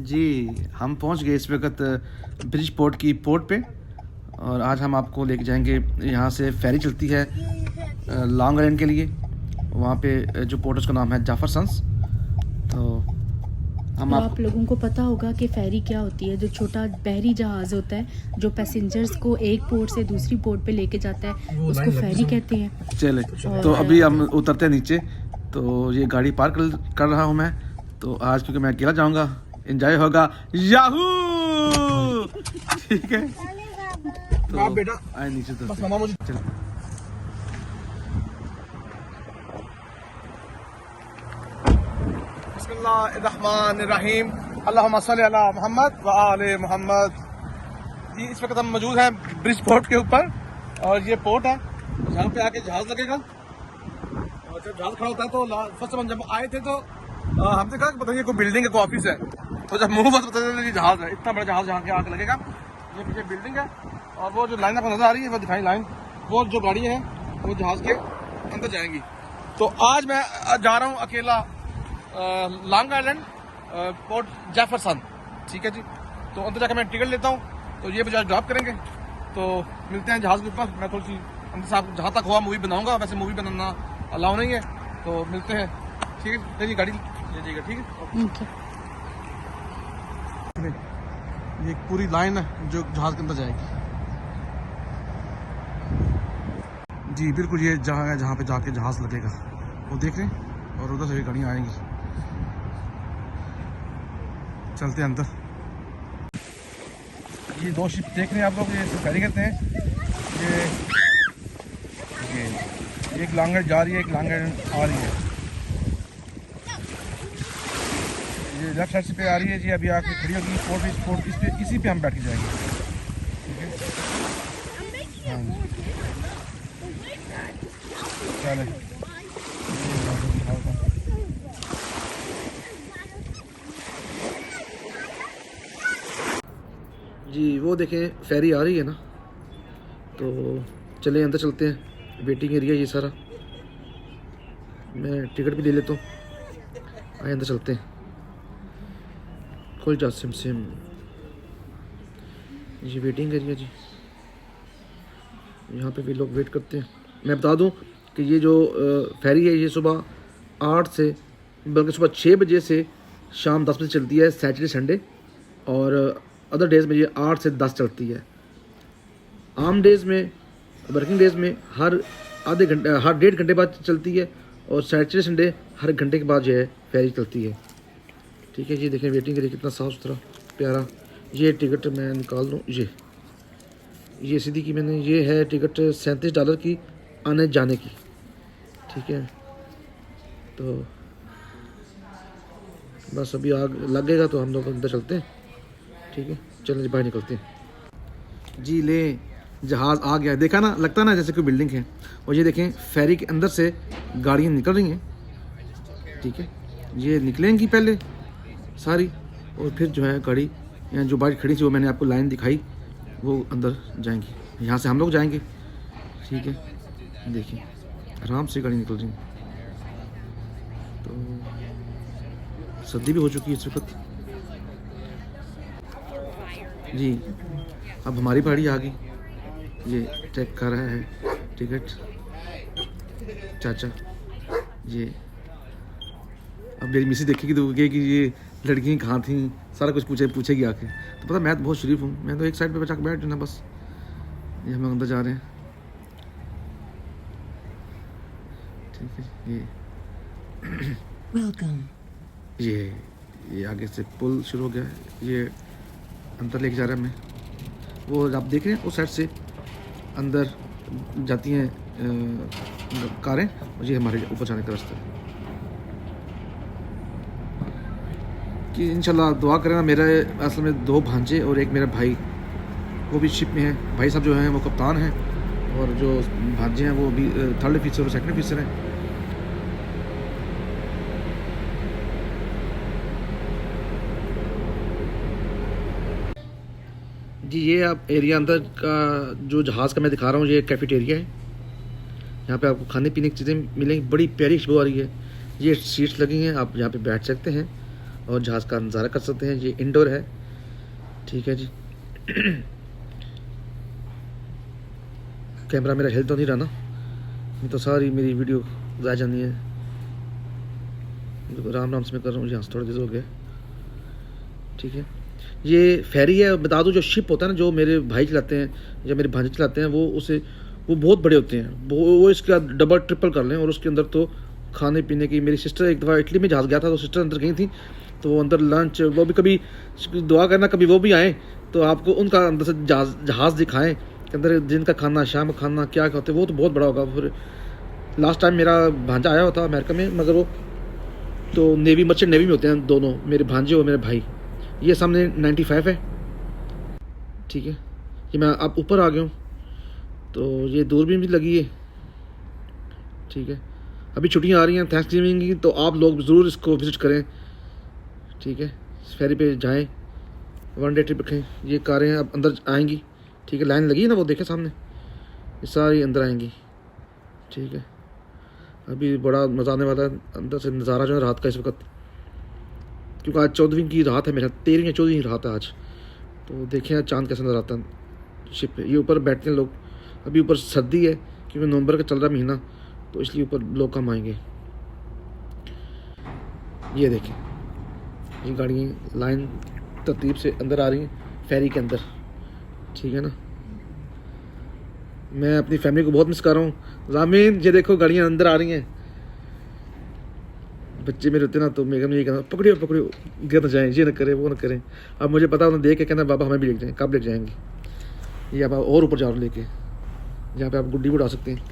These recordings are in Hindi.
जी हम पहुंच गए इस वक्त ब्रिज पोर्ट की पोर्ट पे। और आज हम आपको लेके जाएंगे, यहाँ से फेरी चलती है लॉन्ग आइलैंड के लिए। वहाँ पे जो पोर्ट उसका नाम है जाफर सन्स। तो हम आप लोगों को पता होगा कि फेरी क्या होती है। जो छोटा बहरी जहाज़ होता है जो पैसेंजर्स को एक पोर्ट से दूसरी पोर्ट पे लेके जाता है, उसको फेरी कहते हैं। चले तो अभी हम उतरते हैं नीचे। तो ये गाड़ी पार्क कर रहा हूँ मैं। तो आज क्योंकि मैं अकेला जाऊँगा, एंजॉय होगा। याहू ठीक है। तो आप बेटा आए नीचे तो चलो। बिस्मिल्लाहिर्रहमानिर्रहीम अल्लाहुम्मा सल्ली अला मोहम्मद व आले मोहम्मद। जी इस वक्त हम मौजूद हैं ब्रिज पोर्ट के ऊपर और ये पोर्ट है यहाँ पे आके जहाज लगेगा। और जब जहाज खड़ा होता है तो फर्स्ट हम जब आए थे तो हमने कहा पता नहीं कोई बिल्डिंग है कोई ऑफिस है। तो जब मुंह बस पता चला ये जहाज है, इतना बड़ा जहाज यहाँ के आके लगेगा। ये पीछे बिल्डिंग है और वो जो लाइन आपको नजर आ रही है वो दिखाई लाइन, वो जो गाड़ी है वो जहाज के अंदर जाएंगी। तो आज मैं जा रहा हूँ अकेला लॉन्ग आइलैंड पोर्ट जेफरसन। ठीक है जी। तो अंदर जाकर मैं टिकट लेता हूँ तो ये मुझे ड्रॉप करेंगे। तो मिलते हैं जहाज के ऊपर। मैं थोड़ी सी अंदर साहब जहाँ तक हुआ मूवी बनाऊंगा, वैसे मूवी बनाना अलाउ नहीं है। तो मिलते हैं। ठीक है, तेरी गाड़ी ले जाइएगा। ठीक है। ये एक पूरी लाइन है जो जहाज के अंदर जाएगी। जी बिल्कुल ये जहाँ है जहाँ पे जाके जहाज लगेगा वो देख रहे हैं। और उधर से भी गाड़ियाँ आएंगी। चलते हैं अंदर। ये दो शिप देख रहे हैं आप लोग, ये फेरी कहते हैं। ये एक लॉन्ग जा रही है, एक लॉन्ग आ रही है। ये लेफ्ट साइड से पे आ रही है जी, अभी आके खड़ी होगी पोर्ट इस पे, इसी पे हम बैठ के जाएंगे। ठीक है, हाँ जी चले। जी वो देखें फेरी आ रही है ना। तो चले अंदर चलते हैं। वेटिंग एरिया ये सारा। मैं टिकट भी ले लेता हूँ। आए अंदर चलते हैं। खोल जा सिम सिम। ये वेटिंग एरिया जी, यहाँ पे भी लोग वेट करते हैं। मैं बता दूं कि ये जो फेरी है ये सुबह 8 से बल्कि सुबह 6 बजे से शाम 10 बजे चलती है सैटरडे संडे। और अदर डेज़ में ये 8 से 10 चलती है। आम डेज़ में, वर्किंग डेज़ में हर आधे घंटे, हर 1.5 घंटे बाद चलती है। और सैटरडे संडे हर घंटे के बाद जो है फेरी चलती है। ठीक है जी। देखें वेटिंग एरिया कितना साफ़ सुथरा प्यारा। ये टिकट मैं निकाल दूँ। ये सीधी की मैंने, ये है टिकट $37 की आने जाने की। ठीक है। तो बस अभी आग लगेगा तो हम लोग अंदर चलते हैं। ठीक है, चलें जी बाहर निकलते हैं। जी ले जहाज़ आ गया। देखा ना, लगता ना जैसे कोई बिल्डिंग है। और ये देखें फेरी के अंदर से गाड़ियाँ निकल रही हैं। ठीक है, ये निकलेंगी पहले सारी और फिर जो है गाड़ी यहाँ जो बाइक खड़ी थी वो मैंने आपको लाइन दिखाई, वो अंदर जाएंगी। यहाँ से हम लोग जाएंगे। ठीक है, देखिए आराम से गाड़ी निकल रही है। तो सर्दी भी हो चुकी है इस वक्त जी। अब हमारी बारी आ गई। ये चेक कर रहा है टिकट चाचा। ये अब मेरी मिसी देखेगी तो कहेगी कि ये लड़कियाँ कहाँ थी, सारा कुछ पूछेगी आके। तो पता मैं तो बहुत शरीफ हूँ, मैं तो एक साइड पे बचा के बैठ जाना बस। ये हम अंदर जा रहे हैं। ठीक है। ये आगे से पुल शुरू हो गया है। ये अंदर लेके जा रहा है हमें। वो आप देख रहे हैं उस साइड से अंदर जाती हैं कारें और ये हमारे ऊपर जाने का रास्ता है। कि इंशाल्लाह दुआ करें। मेरा असल में 2 भांजे और एक मेरा भाई वो भी शिप में है। भाई साहब जो हैं वो कप्तान हैं और जो भांजे हैं वो भी 3rd ऑफिसर और 2nd ऑफिसर हैं। जी ये आप एरिया अंदर का जो जहाज़ का मैं दिखा रहा हूँ, ये कैफेटेरिया है। यहाँ पे आपको खाने पीने की चीज़ें मिलेंगी। बड़ी प्यारी खुशबू आ रही है। ये सीट्स लगी हैं, आप यहाँ पे बैठ सकते हैं और जहाज़ का नज़ारा कर सकते हैं। ये इंडोर है, ठीक है जी। कैमरा मेरा हिल तो नहीं रहा ना, नहीं तो सारी मेरी वीडियो ज़ाया जानी है। राम राम से मैं कर रहा हूँ, यहाँ से थोड़ा देर हो गया, ठीक है। ये फेरी है, बता दूँ जो शिप होता है ना, जो मेरे भाई चलाते हैं या मेरे भांजे चलाते हैं, वो बहुत बड़े होते हैं। वो इसका डबल ट्रिपल कर लें, और उसके अंदर तो खाने पीने की, मेरी सिस्टर एक दफ़ा इटली में जहाज़ गया था, तो सिस्टर अंदर गई थी, तो वो अंदर लंच, वो भी कभी दुआ करना कभी वो भी आए तो आपको उनका अंदर से जहाज़ दिखाएं कि अंदर दिन का खाना, शाम का खाना क्या होते हैं। वो तो बहुत बड़ा होगा। फिर लास्ट टाइम मेरा भांजा आया होता अमेरिका में, मगर वो तो नेवी, मर्चेंट नेवी में होते हैं दोनों, मेरे भांजे और मेरे भाई। ये सामने 95 है, ठीक है। ये मैं अब ऊपर आ गया हूँ, तो ये दूरबीन भी लगी है, ठीक है। अभी छुट्टियाँ आ रही हैं थैंक्सगिविंग की, तो आप लोग ज़रूर इसको विज़िट करें, ठीक है। इस फेरी पे जाएं, 1 डे ट्रिप रखें। ये कारें अब अंदर आएंगी, ठीक है। लाइन लगी है ना, वो देखें सामने, ये सारी अंदर आएंगी, ठीक है। अभी बड़ा मज़ा आने वाला है अंदर से नज़ारा जो है रात का इस वक्त, क्योंकि आज 14वीं की रात है, मेरा 13वीं या 14वीं रात है आज। तो देखें चांद कैसे नज़र आता है शिप पे। ये ऊपर बैठते हैं लोग। अभी ऊपर सर्दी है क्योंकि नवंबर का चल रहा महीना, तो इसलिए ऊपर लोग कम आएंगे। ये देखें, ये गाड़ियाँ लाइन तरतीब से अंदर आ रही हैं फेरी के अंदर, ठीक है ना। मैं अपनी फैमिली को बहुत मिस कर रहा हूँ। रामीन, ये देखो गाड़ियाँ अंदर आ रही हैं। बच्चे मेरे होते ना, तो मेरे ये कहना पकड़ियो पकड़ियो, गिर न जाएं, ये न करें वो न करें। अब मुझे पता, उन्हें देख के कहना बाबा हमें भी लेके जाएँ। कब लेके जाएंगे? ये आप और ऊपर जा रहे लेके, जहाँ पे आप गुड्डी उड़ा सकते हैं।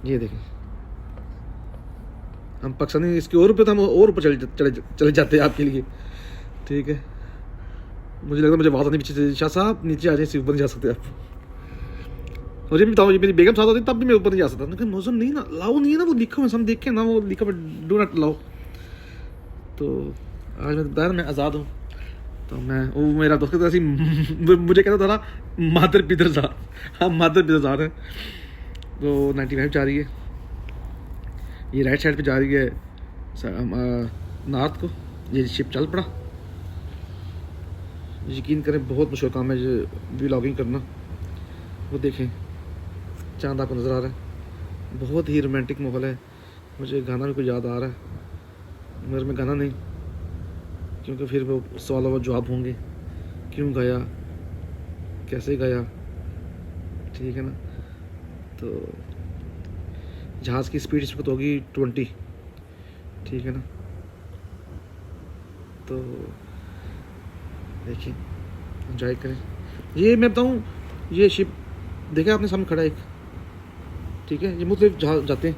ये देखें, हम पाकिस्तानी इसके और ऊपर, तो हम और ऊपर चले जाते हैं आपके लिए, ठीक है। मुझे लगता है मुझे आवाज़ नहीं पीछे से, शाह साहब नीचे आ जाए, इससे ऊपर नहीं जा सकते आप। मुझे भी बताओ, मेरी बेगम साथ होती तब भी मैं ऊपर नहीं जा सकता, लेकिन मौसम नहीं ना, लाओ नहीं है ना, वो लिखा हुआ हम देखें ना, वो लिखा हुआ डू नॉट लाओ। तो आज मैं बताया मैं आज़ाद हूँ, तो मैं वो मेरा दोस्त कहता ऐसी मुझे कहता था ना मादर पिदर ज़ाद, हाँ मादर पिदर ज़ाद है। तो 95 जा रही है, ये राइट साइड पे जा रही है नॉर्थ को। ये शिप चल पड़ा। यकीन करें बहुत मुश्किल काम है ये व्लॉगिंग करना। वो देखें चांद आपको नज़र आ रहा है, बहुत ही रोमांटिक माहौल है। मुझे गाना भी कोई याद आ रहा है, मगर मैं गाना नहीं, क्योंकि फिर वो सवाल व जवाब होंगे, क्यों गाया, कैसे गाया, ठीक है ना। तो जहाज़ की स्पीड इस वक्त होगी 20, ठीक है ना। तो देखिए एंजॉय करें। ये मैं बताऊँ, ये शिप देखें आपने सामने खड़ा एक, ठीक है। ये मुख्तलिफ जहाज़ जाते हैं,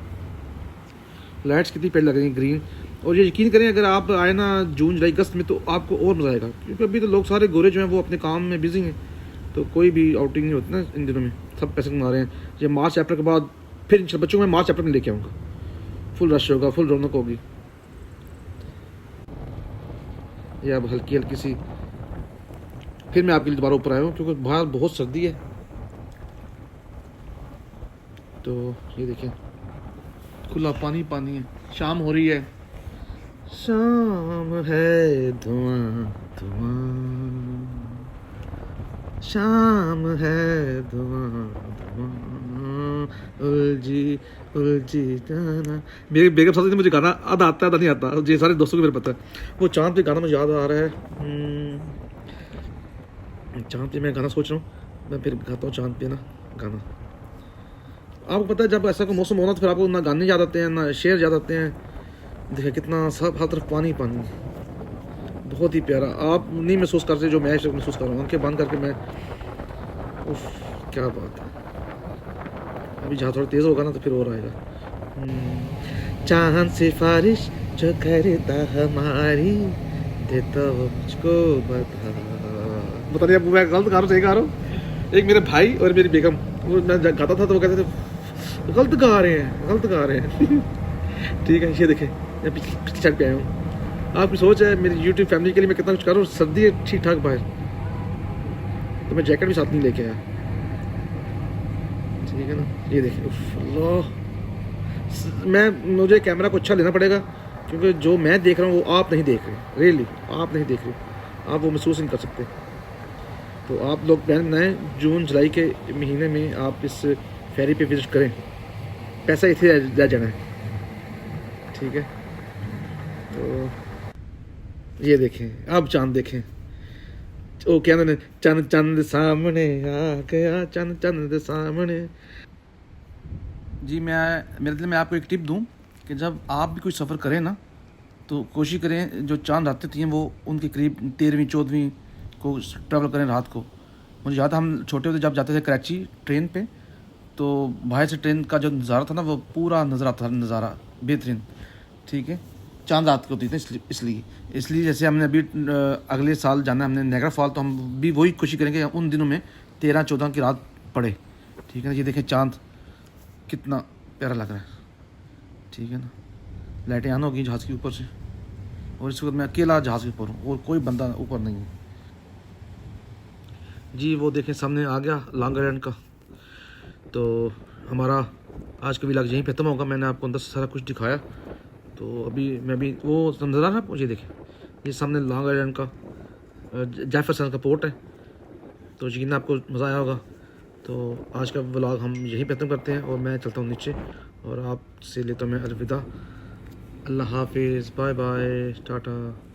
लाइट्स कितनी पेड़ लग रही हैं ग्रीन। और ये यकीन करें अगर आप आए ना जून जुलाई अगस्त में, तो आपको और मज़ा आएगा, क्योंकि अभी तो लोग सारे गोरे जो हैं वो अपने काम में बिजी हैं, तो कोई भी आउटिंग नहीं होती ना इन दिनों में, सब पैसे कमा रहे हैं। ये मार्च अप्रैल के बाद फिर बच्चों को मैं मार्च अप्रैल में लेके आऊँगा, फुल रश होगा, फुल रौनक होगी। ये अब हल्की हल्की सी फिर मैं आपके लिए दोबारा ऊपर आया हूँ, क्योंकि बाहर बहुत सर्दी है। तो ये देखें खुला पानी पानी है, शाम हो रही है, शाम है धुआं धुआं, शाम है धुआं धुआं, उलझी उलझी जाना। मेरी बेगम साथी ने मुझे गाना आधा आता है आधा नहीं आता, ये सारे दोस्तों को मेरे पता है। वो चांद पे गाना मुझे याद आ रहा है, चांद पे मैं गाना सोच रहा हूँ, मैं फिर गाता हूँ चांद पे ना गाना। आपको पता है जब ऐसा कोई मौसम होना तो फिर आपको ना गाने याद आते हैं ना शेर याद आते हैं। देखिए कितना सब हर तरफ पानी पानी, बहुत ही प्यारा। आप नहीं महसूस करते जो मैं महसूस कर रहा हूँ, आंखें बंद करके मैं, उफ क्या बात है। अभी जहाँ थोड़ा तेज़ होगा ना तो फिर और आएगा। चांद सिफारिश जो करता हमारी, देता वो मुझको बता नहीं, अब मैं गलत गा रहा हूँ सही गा रहा हूँ। एक मेरे भाई और मेरी बेगम, वो मैं गाता था तो वो कहते थे गलत गा रहे हैं, गलत गा रहे हैं। ठीक है, ये देखें मैं पिछली साइड पे आया हूँ। आपकी सोच है मेरी यूट्यूब फैमिली के लिए मैं कितना कुछ कर रहा हूँ। सर्दी है ठीक ठाक बाहर, तो मैं जैकेट भी साथ नहीं लेके आया, ठीक है ना। ये देखिए अल्लाह, मुझे कैमरा को अच्छा लेना पड़ेगा क्योंकि जो मैं देख रहा हूँ वो आप नहीं देख रहे, रियली आप नहीं देख रहे, आप वो महसूस नहीं कर सकते। तो आप लोग प्लान बनाएं, जून जुलाई के महीने में आप इस फेरी पे विजिट करें, पैसा इतने रह जाना है, ठीक है। तो ये देखें, अब चांद देखें, ओ क्या ना, चंद चंद सामने आ गया, चंद चंद सामने। जी मैं मेरे दिल में आपको एक टिप दूं कि जब आप भी कोई सफ़र करें ना, तो कोशिश करें जो चांद रातें थी वो उनके करीब 13वीं 14वीं को ट्रैवल करें रात को। मुझे याद है हम छोटे होते जब जाते थे कराची ट्रेन पे, तो बाहर से ट्रेन का जो नज़ारा था ना वो पूरा नज़र आता था, नज़ारा बेहतरीन, ठीक है। चांद रात को होती थी इसलिए जैसे हमने अभी अगले साल जाना है हमने नायग्रा फॉल, तो हम भी वही कोशिश करेंगे उन दिनों में 13-14 की रात पड़े, ठीक है ना। ये देखें चांद कितना प्यारा लग रहा है, ठीक है ना। लाइटें ऑन होगी जहाज़ के ऊपर से, और इस वक्त मैं अकेला जहाज़ के ऊपर हूँ और कोई बंदा ऊपर नहीं है। जी वो देखें सामने आ गया लॉन्ग आइलैंड का। तो हमारा आज का व्लॉग यहीं ख़त्म होगा। मैंने आपको अंदर से सारा कुछ दिखाया, तो अभी मैं भी वो नज़र आ रहा है, ये देखें ये सामने लॉन्ग आइलैंड का जेफरसन का पोर्ट है। तो यकीन आपको मज़ा आया होगा। तो आज का व्लॉग हम यहीं ख़त्म करते हैं और मैं चलता हूँ नीचे और आपसे लेता हूँ मैं अलविदा। अल्लाह हाफिज़, बाय बाय, टाटा।